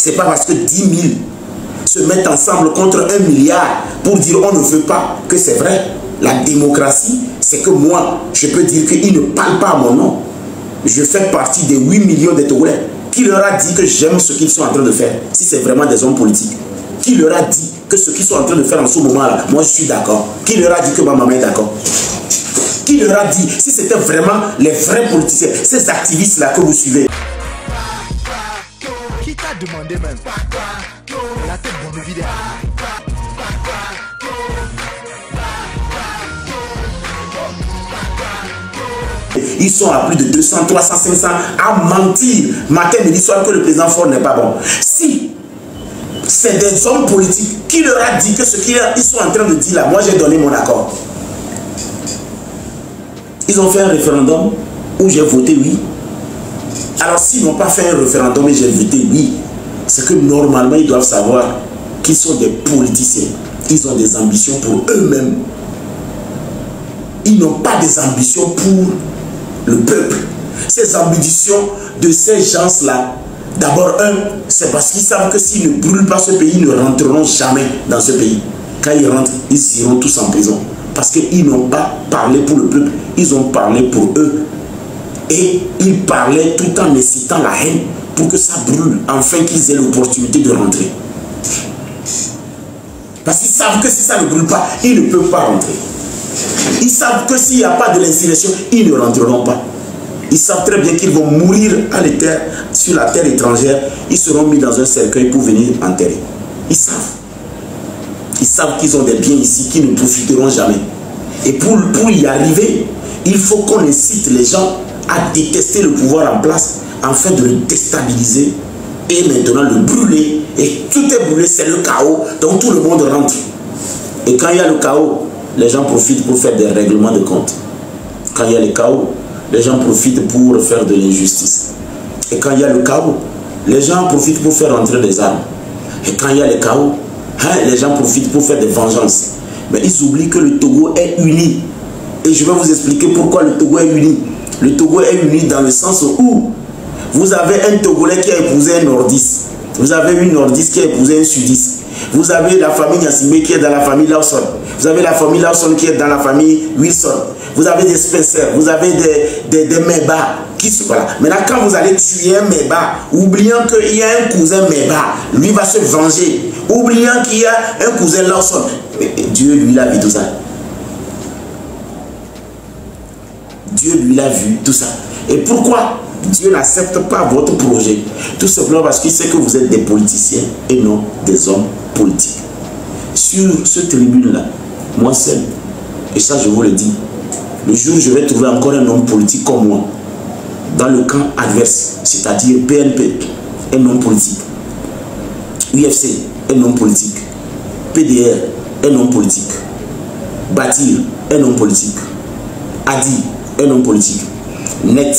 C'est pas parce que 10 000 se mettent ensemble contre 1 milliard pour dire on ne veut pas que c'est vrai. La démocratie, c'est que moi, je peux dire qu'ils ne parlent pas à mon nom. Je fais partie des 8 millions de Togolais. Qui leur a dit que j'aime ce qu'ils sont en train de faire? Si c'est vraiment des hommes politiques. Qui leur a dit que ce qu'ils sont en train de faire en ce moment-là, moi je suis d'accord? Qui leur a dit que ma maman est d'accord? Qui leur a dit, si c'était vraiment les vrais politiciens, ces activistes-là que vous suivez? Qui t'a demandé même? La tête dans le vidéo. Ils sont à plus de 200, 300, 500 à mentir matin, midi, soir que le président Faure n'est pas bon. Si c'est des hommes politiques, qui leur a dit que ce qu'ils sont en train de dire là, moi j'ai donné mon accord. Ils ont fait un référendum où j'ai voté oui. Alors s'ils n'ont pas fait un référendum et j'ai voté oui, c'est que normalement ils doivent savoir qu'ils sont des politiciens. Ils ont des ambitions pour eux-mêmes. Ils n'ont pas des ambitions pour le peuple. Ces ambitions de ces gens-là, d'abord c'est parce qu'ils savent que s'ils ne brûlent pas ce pays, ils ne rentreront jamais dans ce pays. Quand ils rentrent, ils iront tous en prison. Parce qu'ils n'ont pas parlé pour le peuple, ils ont parlé pour eux. Et ils parlaient tout en incitant la haine pour que ça brûle, afin qu'ils aient l'opportunité de rentrer. Parce qu'ils savent que si ça ne brûle pas, ils ne peuvent pas rentrer. Ils savent que s'il n'y a pas de l'insurrection, ils ne rentreront pas. Ils savent très bien qu'ils vont mourir à l'éther, sur la terre étrangère. Ils seront mis dans un cercueil pour venir enterrer. Ils savent. Ils savent qu'ils ont des biens ici qui ne profiteront jamais. Et pour y arriver, il faut qu'on incite les gens à détester le pouvoir en place afin de le déstabiliser et maintenant le brûler. Et tout est brûlé, c'est le chaos. Donc tout le monde rentre. Et quand il y a le chaos, les gens profitent pour faire des règlements de compte. Quand il y a le chaos, les gens profitent pour faire de l'injustice. Et quand il y a le chaos, les gens profitent pour faire entrer des armes. Et quand il y a le chaos, les gens profitent pour faire des vengeances. Mais ils oublient que le Togo est uni. Et je vais vous expliquer pourquoi le Togo est uni. Le Togo est uni dans le sens où vous avez un Togolais qui a épousé un nordiste. Vous avez une nordiste qui a épousé un sudiste. Vous avez la famille Nassimé qui est dans la famille Lawson. Vous avez la famille Lawson qui est dans la famille Wilson. Vous avez des Spencer. Vous avez des Meba. Voilà. Maintenant, quand vous allez tuer un Meba, oubliant qu'il y a un cousin Meba, lui va se venger. Oubliant qu'il y a un cousin Lawson. Mais Dieu, lui, l'a vu tout ça. Dieu, lui, l'a vu tout ça. Et pourquoi Dieu n'accepte pas votre projet? Tout simplement parce qu'il sait que vous êtes des politiciens et non des hommes politiques. Sur ce tribune-là, moi seul, et ça je vous le dis, le jour où je vais trouver encore un homme politique comme moi, dans le camp adverse, c'est-à-dire PNP, un homme politique, UFC, un homme politique, PDR, un homme politique, Bâtir, un homme politique, Adi, un homme politique, Net,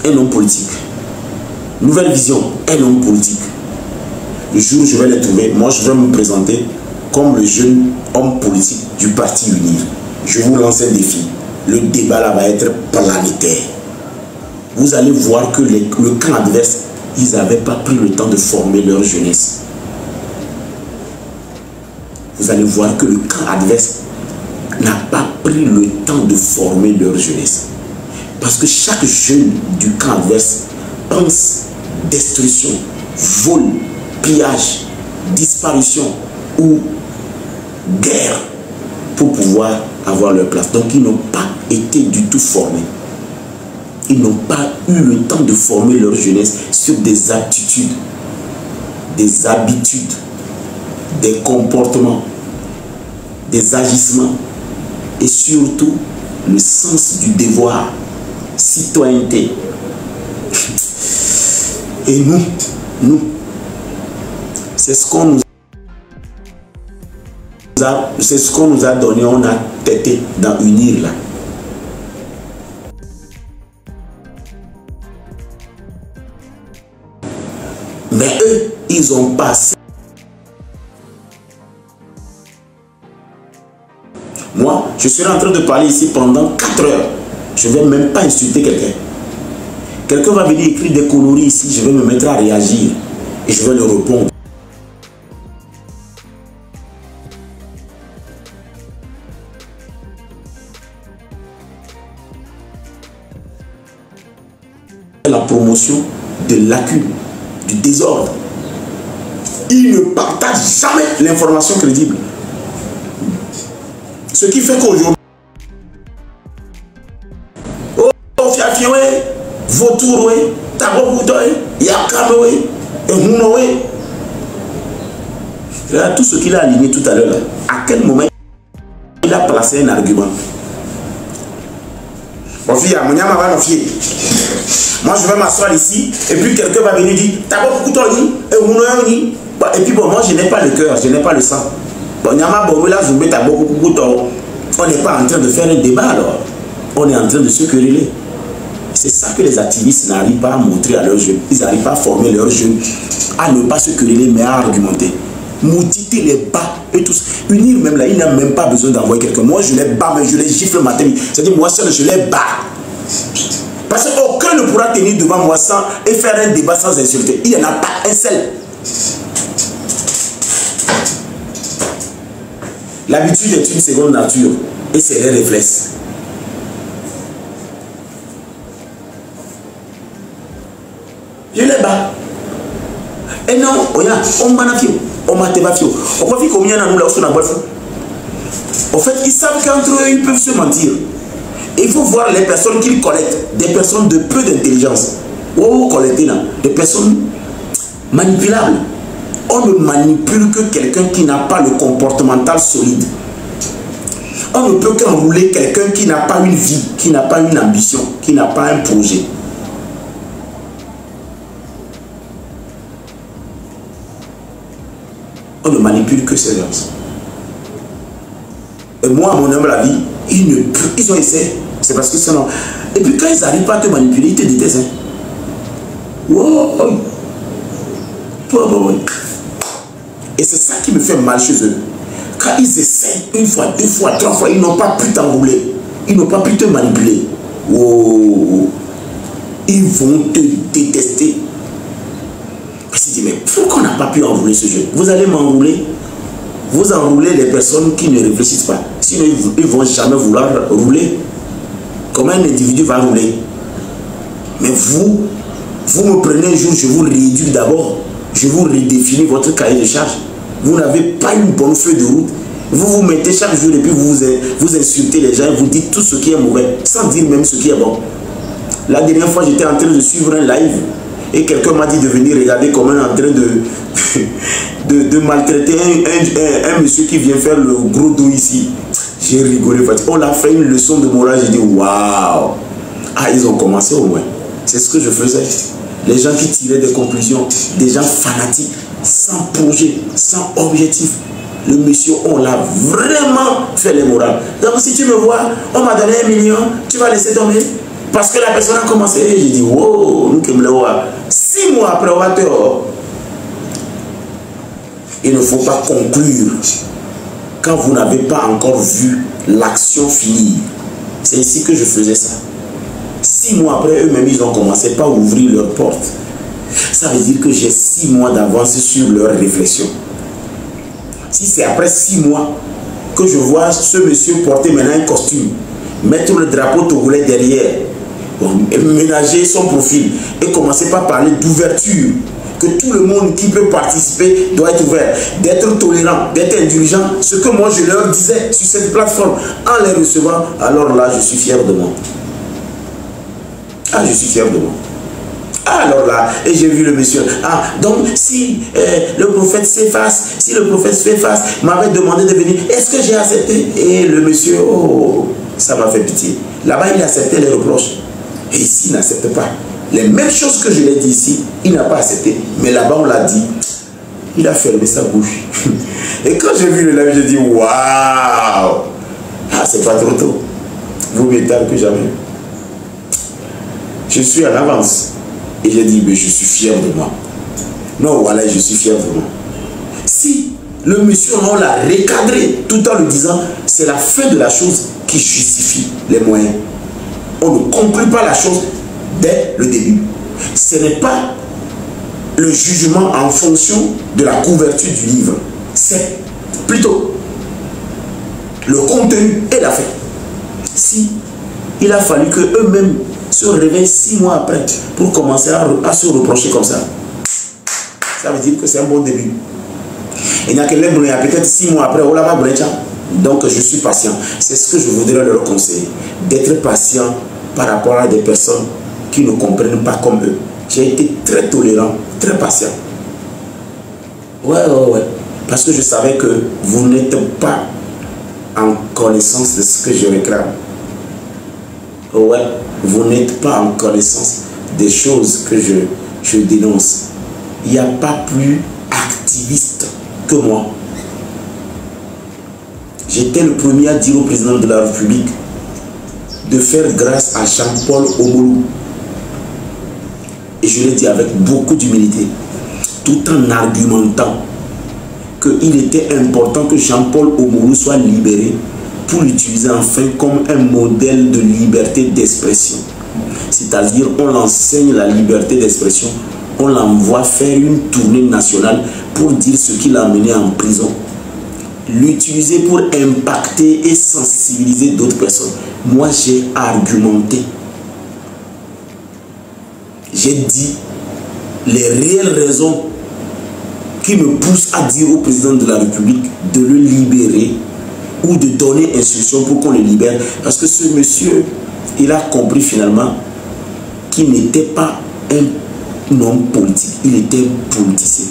un homme politique, Nouvelle Vision, un homme politique. Le jour où je vais les trouver, moi je vais me présenter comme le jeune homme politique du parti Unir. Je vous lance un défi. Le débat là va être planétaire. Vous allez voir que le camp adverse, ils n'avaient pas pris le temps de former leur jeunesse. Vous allez voir que le camp adverse n'a pas pris le temps de former leur jeunesse. Parce que chaque jeune du camp adverse pense destruction, vol, pillage, disparition ou guerre pour pouvoir avoir leur place. Donc ils n'ont pas été du tout formés. Ils n'ont pas eu le temps de former leur jeunesse sur des aptitudes, des habitudes, des comportements, des agissements et surtout le sens du devoir, citoyenneté. Et nous, c'est ce qu'on nous a donné, on a têté dans Unir là. Mais eux, ils ont passé. Moi, je serai en train de parler ici pendant 4 heures. Je ne vais même pas insulter quelqu'un. Quelqu'un va venir écrire des conneries ici, je vais me mettre à réagir et je vais le répondre. promotion de lacunes, du désordre. Ils ne partagent jamais l'information crédible. Ce qui fait qu'aujourd'hui, Vautour, tout ce qu'il a aligné tout à l'heure, à quel moment il a placé un argument? Moi je vais m'asseoir ici et puis quelqu'un va venir dire et puis bon, moi je n'ai pas le cœur, je n'ai pas le sang. On n'est pas en train de faire un débat alors, on est en train de se quereller. C'est ça que les activistes n'arrivent pas à montrer à leurs jeunes. Ils n'arrivent pas à former leurs jeunes à ne pas se quereller mais à argumenter. Moutiter les bas et tous. Unir même là, il n'a même pas besoin d'envoyer quelqu'un. Moi je les bats, mais je les gifle le matin. C'est-à-dire moi seul je les bats. Parce qu'aucun ne pourra tenir devant moi sans et faire un débat sans insulter. Il n'y en a pas un seul. L'habitude est une seconde nature et c'est les réflexes. Je les bats. Et non, on m'a fait. On m'a fait. On m'a fait combien de nous là où on a boire. En fait, ils savent qu'entre eux, ils peuvent se mentir. Il faut voir les personnes qu'ils collectent, des personnes de peu d'intelligence. Oh, collecter là, des personnes manipulables. On ne manipule que quelqu'un qui n'a pas le comportemental solide. On ne peut qu'enrouler quelqu'un qui n'a pas une vie, qui n'a pas une ambition, qui n'a pas un projet. On ne manipule que ces gens. Et moi, à mon humble avis, ils ont essayé. C'est parce que sinon... Et puis quand ils n'arrivent pas à te manipuler, ils te détestent. Hein. Wow. Et c'est ça qui me fait mal chez eux. Quand ils essayent une fois, deux fois, trois fois, ils n'ont pas pu t'enrouler. Ils n'ont pas pu te manipuler. Wow. Ils vont te détester. Parce qu'ils disent, mais pourquoi on n'a pas pu enrouler ce jeu? Vous allez m'enrouler. Vous enroulez les personnes qui ne réfléchissent pas. Sinon, ils ne vont jamais vouloir rouler. Comment un individu va rouler? Mais vous me prenez un jour, je vous réduis d'abord. Je vous redéfinis votre cahier de charge. Vous n'avez pas une bonne feuille de route. Vous vous mettez chaque jour et puis vous insultez les gens et vous dites tout ce qui est mauvais, sans dire même ce qui est bon. La dernière fois, j'étais en train de suivre un live et quelqu'un m'a dit de venir regarder comment on est en train de maltraiter un monsieur qui vient faire le gros dos ici. J'ai rigolé. On a fait une leçon de morale. J'ai dit waouh. Ah, ils ont commencé au moins. C'est ce que je faisais. Les gens qui tiraient des conclusions, des gens fanatiques, sans projet, sans objectif. Le monsieur, on l'a vraiment fait les morales. Donc si tu me vois, on m'a donné 1 million, tu vas laisser tomber. Parce que la personne a commencé. J'ai dit wow, nous qui me le voit. 6 mois après, on va te... Il ne faut pas conclure quand vous n'avez pas encore vu l'action finir. C'est ici que je faisais ça. 6 mois après, eux-mêmes, ils ont commencé pas à ouvrir leurs portes. Ça veut dire que j'ai 6 mois d'avance sur leur réflexion. Si c'est après 6 mois que je vois ce monsieur porter maintenant un costume, mettre le drapeau togolais derrière, ménager son profil et commencer par parler d'ouverture, que tout le monde qui peut participer doit être ouvert, d'être tolérant, d'être indulgent, ce que moi je leur disais sur cette plateforme en les recevant, alors là je suis fier de moi. Ah, je suis fier de moi. Ah, alors là, et j'ai vu le monsieur. Ah, donc si le prophète s'efface, si le prophète s'efface, m'avait demandé de venir, est-ce que j'ai accepté? Et le monsieur, oh, ça m'a fait pitié. Là-bas, il acceptait les reproches. Et ici, il n'accepte pas. Les mêmes choses que je l'ai dit ici, il n'a pas accepté. Mais là-bas, on l'a dit. Il a fermé sa bouche. Et quand j'ai vu le live, j'ai dit, waouh! Ah, c'est pas trop tôt. Vous mieux tard que jamais. Je suis en avance. Et j'ai dit, mais je suis fier de moi. Non, voilà, je suis fier de moi. Si le monsieur, on l'a recadré tout en lui disant, c'est la fin de la chose qui justifie les moyens. On ne conclut pas la chose dès le début. Ce n'est pas le jugement en fonction de la couverture du livre. C'est plutôt le contenu et la fin. Si il a fallu que eux-mêmes se réveille 6 mois après pour commencer à se reprocher comme ça. Ça veut dire que c'est un bon début. Il n'y a que les brûlés, peut-être 6 mois après, on l'a pas brûlé. Donc je suis patient. C'est ce que je voudrais leur conseiller. D'être patient par rapport à des personnes qui ne comprennent pas comme eux. J'ai été très tolérant, très patient. Ouais. Parce que je savais que vous n'êtes pas en connaissance de ce que je réclame. Ouais, vous n'êtes pas en connaissance des choses que je dénonce. Il n'y a pas plus activiste que moi. J'étais le premier à dire au président de la République de faire grâce à Jean-Paul Omolou. Et je l'ai dit avec beaucoup d'humilité, tout en argumentant qu'il était important que Jean-Paul Omolou soit libéré pour l'utiliser enfin comme un modèle de liberté d'expression. C'est-à-dire, on l'enseigne la liberté d'expression, on l'envoie faire une tournée nationale pour dire ce qu'il a mené en prison. L'utiliser pour impacter et sensibiliser d'autres personnes. Moi, j'ai argumenté. J'ai dit les réelles raisons qui me poussent à dire au président de la République de le libérer ou de donner instruction pour qu'on le libère. Parce que ce monsieur, il a compris finalement qu'il n'était pas un homme politique, il était un politicien.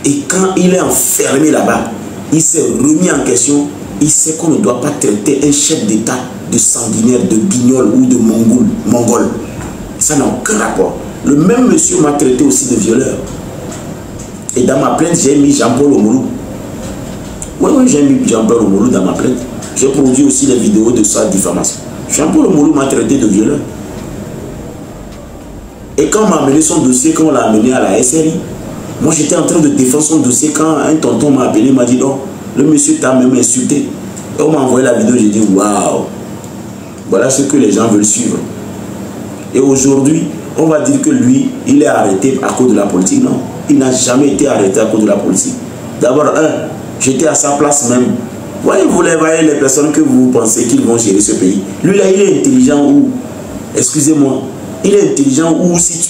Et quand il est enfermé là-bas, il s'est remis en question, il sait qu'on ne doit pas traiter un chef d'État de sanguinaire, de guignol ou de mongol. Ça n'a aucun rapport. Le même monsieur m'a traité aussi de violeur. Et dans ma plainte, j'ai mis Jean-Paul Omolou. Oui, j'ai mis Jean-Paul Omolou dans ma plainte. J'ai produit aussi les vidéos de sa diffamation. Jean-Paul Omolou m'a traité de violeur. Et quand on m'a amené son dossier, quand on l'a amené à la SRI, moi j'étais en train de défendre son dossier quand un tonton m'a appelé, m'a dit non, le monsieur t'a même insulté. Et on m'a envoyé la vidéo, j'ai dit waouh, voilà ce que les gens veulent suivre. Et aujourd'hui, on va dire que lui, il est arrêté à cause de la politique. Non, il n'a jamais été arrêté à cause de la politique. D'abord, j'étais à sa place même. Voyez, vous voyez les personnes que vous pensez qu'ils vont gérer ce pays. Lui là, il est intelligent ou, excusez-moi, il est intelligent ou si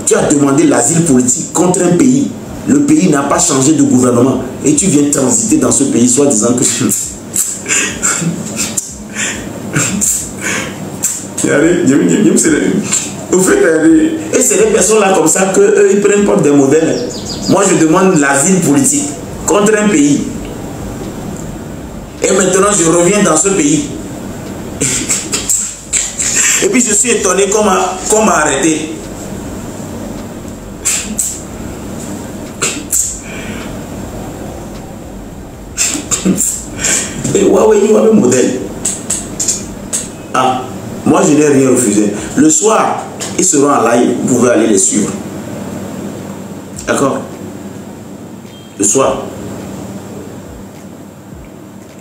tu as demandé l'asile politique contre un pays. Le pays n'a pas changé de gouvernement. Et tu viens transiter dans ce pays, soit disant que... Et c'est des personnes là comme ça qu'eux, ils prennent pas des modèles. Moi, je demande l'asile politique contre un pays. Et maintenant, je reviens dans ce pays. Et puis, je suis étonné qu'on m'a arrêté. Et Huawei, il y a un modèle. Ah, moi, je n'ai rien refusé. Le soir, ils seront en live. Vous pouvez aller les suivre. D'accord? Le soir,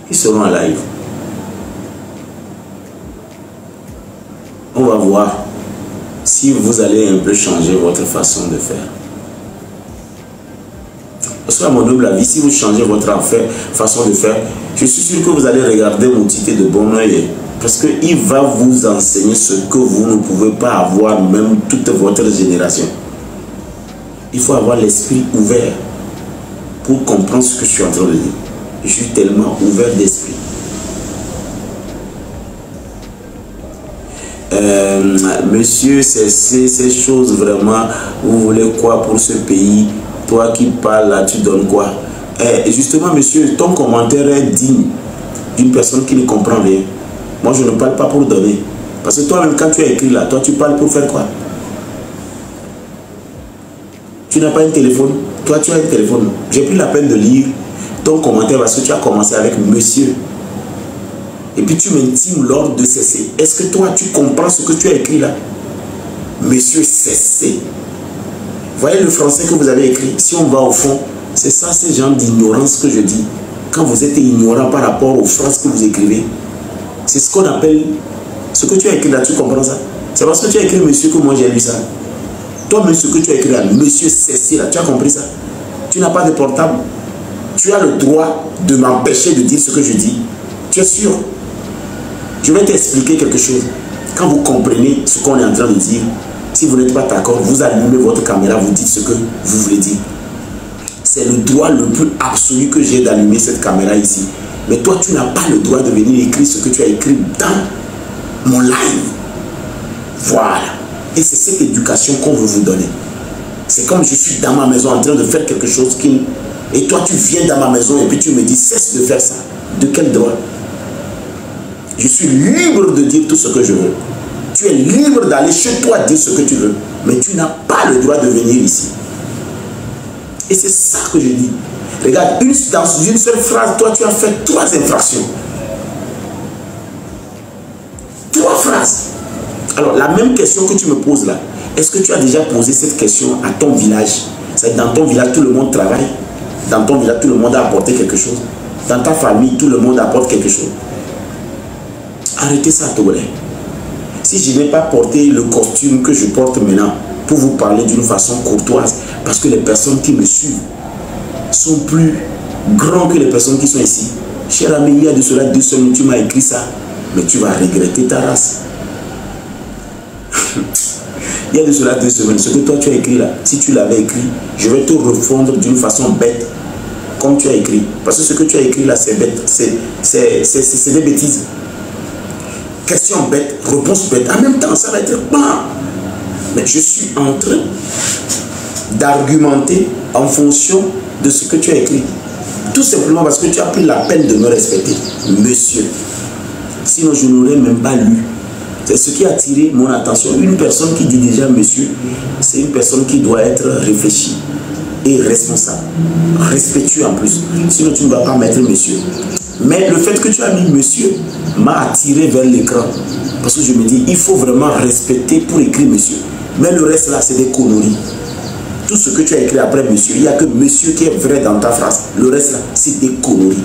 ils seront en live. On va voir si vous allez un peu changer votre façon de faire. Parce qu'à mon humble avis, si vous changez votre façon de faire, je suis sûr que vous allez regarder mon titre de bon oeil. Parce qu'il va vous enseigner ce que vous ne pouvez pas avoir, même toute votre génération. Il faut avoir l'esprit ouvert pour comprendre ce que je suis en train de dire. Je suis tellement ouvert d'esprit. Monsieur, c'est ces choses vraiment, vous voulez quoi pour ce pays? Toi qui parles là, tu donnes quoi? Et justement, monsieur, ton commentaire est digne d'une personne qui ne comprend rien. Moi, je ne parle pas pour donner. Parce que toi-même, quand tu as écrit là, toi, tu parles pour faire quoi? Tu n'as pas un téléphone? Toi, tu as un téléphone. J'ai pris la peine de lire ton commentaire parce que tu as commencé avec monsieur. Et puis tu m'intimes l'ordre de cesser. Est-ce que toi, tu comprends ce que tu as écrit là? Monsieur, cessez. Voyez le français que vous avez écrit. Si on va au fond, c'est ça, ces gens d'ignorance que je dis. Quand vous êtes ignorant par rapport aux phrases que vous écrivez, c'est ce qu'on appelle... Ce que tu as écrit là, tu comprends ça? C'est parce que tu as écrit monsieur que moi j'ai lu ça. Toi-même, ce que tu as écrit là, monsieur, cessez là, tu as compris ça? Tu n'as pas de portable. Tu as le droit de m'empêcher de dire ce que je dis. Tu es sûr? Je vais t'expliquer quelque chose. Quand vous comprenez ce qu'on est en train de dire, si vous n'êtes pas d'accord, vous allumez votre caméra, vous dites ce que vous voulez dire. C'est le droit le plus absolu que j'ai d'allumer cette caméra ici. Mais toi, tu n'as pas le droit de venir écrire ce que tu as écrit dans mon live. Voilà. Et c'est cette éducation qu'on veut vous donner. C'est comme je suis dans ma maison en train de faire quelque chose qui... Et toi, tu viens dans ma maison et puis tu me dis, cesse de faire ça. De quel droit? Je suis libre de dire tout ce que je veux. Tu es libre d'aller chez toi dire ce que tu veux. Mais tu n'as pas le droit de venir ici. Et c'est ça que je dis. Regarde, dans une seule phrase, toi, tu as fait 3 infractions. 3 phrases. Alors, la même question que tu me poses là, est-ce que tu as déjà posé cette question à ton village? C'est dans ton village, tout le monde travaille. Dans ton village, tout le monde a apporté quelque chose. Dans ta famille, tout le monde apporte quelque chose. Arrêtez ça, Togolais. Si je n'ai pas porté le costume que je porte maintenant pour vous parler d'une façon courtoise, parce que les personnes qui me suivent sont plus grands que les personnes qui sont ici. Cher ami, il y a de cela 2 semaines, tu m'as écrit ça, mais tu vas regretter ta race. Il y a de cela 2 semaines, ce que toi tu as écrit là, si tu l'avais écrit, je vais te refondre d'une façon bête, comme tu as écrit. Parce que ce que tu as écrit là, c'est bête, c'est des bêtises. Question bête, réponse bête. En même temps, ça va être blanc. Mais je suis en train d'argumenter en fonction de ce que tu as écrit. Tout simplement parce que tu as pris la peine de me respecter, monsieur. Sinon, je n'aurais même pas lu. C'est ce qui a attiré mon attention. Une personne qui dit déjà monsieur, c'est une personne qui doit être réfléchie et responsable. Respectueux en plus. Sinon, tu ne vas pas mettre monsieur. Mais le fait que tu as mis monsieur m'a attiré vers l'écran. Parce que je me dis, il faut vraiment respecter pour écrire monsieur. Mais le reste là, c'est des conneries. Tout ce que tu as écrit après monsieur, il n'y a que monsieur qui est vrai dans ta phrase. Le reste là, c'est des conneries.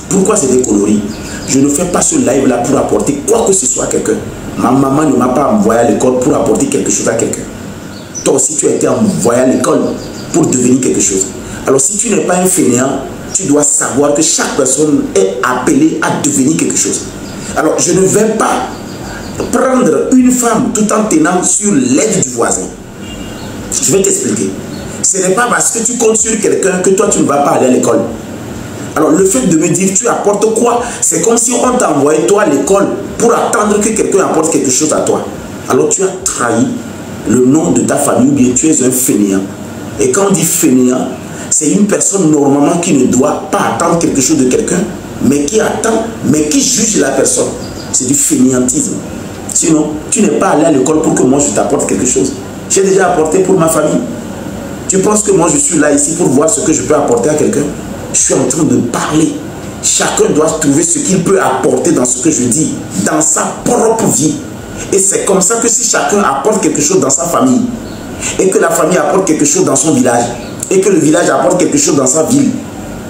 Pourquoi c'est des conneries? Je ne fais pas ce live là pour apporter quoi que ce soit à quelqu'un. Ma maman ne m'a pas envoyé à l'école pour apporter quelque chose à quelqu'un. Toi aussi, tu as été envoyé à l'école pour devenir quelque chose. Alors si tu n'es pas un fainéant, tu dois savoir que chaque personne est appelée à devenir quelque chose. Alors je ne vais pas prendre une femme tout en tenant sur l'aide du voisin. Je vais t'expliquer. Ce n'est pas parce que tu comptes sur quelqu'un que toi tu ne vas pas aller à l'école. Alors le fait de me dire tu apportes quoi, c'est comme si on t'a envoyé toi à l'école pour attendre que quelqu'un apporte quelque chose à toi. Alors tu as trahi le nom de ta famille ou bien tu es un fainéant. Et quand on dit fainéant, c'est une personne normalement qui ne doit pas attendre quelque chose de quelqu'un, mais qui attend, mais qui juge la personne. C'est du fainéantisme. Sinon, tu n'es pas allé à l'école pour que moi je t'apporte quelque chose. J'ai déjà apporté pour ma famille. Tu penses que moi je suis là ici pour voir ce que je peux apporter à quelqu'un? Je suis en train de parler. Chacun doit trouver ce qu'il peut apporter dans ce que je dis, dans sa propre vie. Et c'est comme ça que si chacun apporte quelque chose dans sa famille, et que la famille apporte quelque chose dans son village, et que le village apporte quelque chose dans sa ville,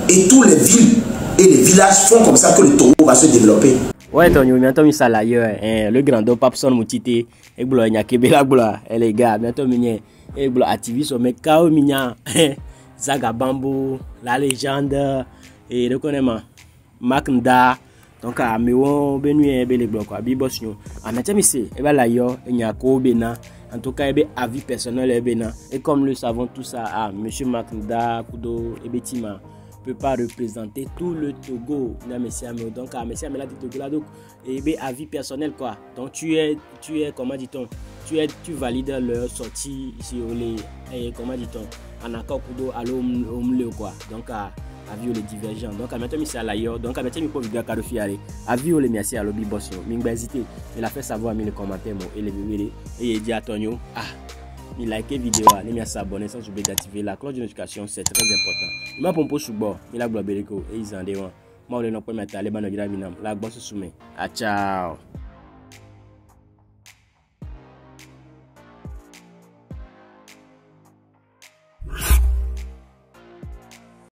et tous les villes et les villages font comme ça que le Togo va se développer. Ouais, Tonio, bientôt mi salaire, le grand Papson Moutité, et blo nyakebela bla, les gars, bientôt mi et blo activiste mais kao minya, Zaga Bambou, la légende, et le connaissement, Maknda, donc à Mewo Benue bele blo quoi, bibosnyo. En matière mi et ben là yo, nyako bena. En tout cas, avis personnel et bena. Et comme le savons tout ça, monsieur Maknda, Kudo et Betima peut pas représenter tout le Togo. Donc, monsieur Amela du Togo là, donc, et avis personnel quoi. Donc, tu es, comment dit-on, tu valides leur sortie ici au les, comment dit-on, en accord Kudo à l'homme quoi. Donc, avis les divergents. Donc, maintenant, monsieur Alayo, donc, maintenant, il faut vivre à Karofiare. Avis les merci à l'obli boss. Mingba hésité. Il a fait savoir mis les commentaires et les bébés. Et il dit à Tonio, il like vidéo, il s'abonner sans oublier d'activer la cloche de notification, c'est très important. Il m'a pompé sur bord, il a globé et ils en dévant. Moi, on est dans le premier état, les bannes de la bosse soumet. Ciao.